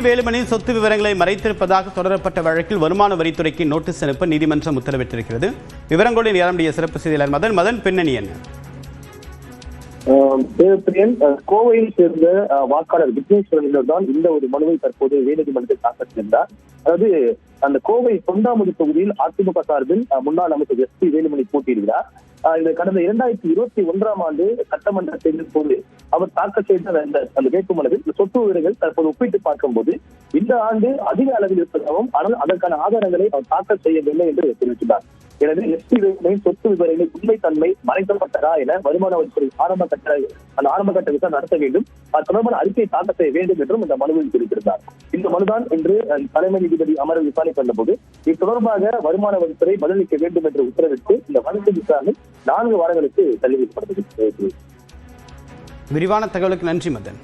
வேலுமணி சொத்து விவரங்களை மறைத்திருப்பதாக தொடரப்பட்ட வழக்கில் வருமான வரித்துறைக்கு நோட்டீஸ் அனுப்ப நீதிமன்றம் உத்தரவிட்டிருக்கிறது. விவரங்களுடன் நிரம்பிய சிறப்பு செய்தியாளர் மதன் பின்னணி என்ன? கோவையில் சேர்ந்த வாக்காளர் விக்னேஸ்வரன் தான் இந்த ஒரு மனுவை தற்போது உயர்நீதிமன்றத்தில் தாக்கல் செய்தார். அதாவது அந்த கோவை தொண்டாமுடி தொகுதியில் அதிமுக சார்பில் முன்னாள் அமைச்சர் SP வேலுமணி போட்டியிடுகிறார். இந்த கடந்த 2021ஆம் ஆண்டு சட்டமன்ற தேர்தல் போது அவர் தாக்கல் செய்த அந்த வேட்புமனுவில் சொத்து விவரங்கள் தற்போது ஒப்பிட்டு பார்க்கும்போது இந்த ஆண்டு அதிக அளவில் இருப்பதாகவும் ஆனால் அதற்கான ஆதாரங்களை அவர் தாக்கல் செய்யவில்லை என்று தெரிவித்தார். எனவே SP வேலுமணியின் சொத்து விவரங்கள் உண்மைத்தன்மை மறைக்கப்பட்டதா என வருமான வரித்துறை ஆரம்ப கட்ட விசாரணை நடத்த வேண்டும், அது தொடர்பான அறிக்கையை தாக்கல் செய்ய வேண்டும் என்றும் இந்த மனுவில் தெரிவித்திருந்தார். இந்த மனுதான் இன்று தலைமை நீதிபதி அமர்வு விசாரணை பண்ணபோது இது தொடர்பாக வருமான வரித்துறை பதிலளிக்க வேண்டும் என்று உத்தரவிட்டு இந்த வழக்கு விசாரணை 4 வாரங்களுக்கு தள்ளி வைக்கப்பட்டது. விரிவான தகவலுக்கு நன்றி மதன்.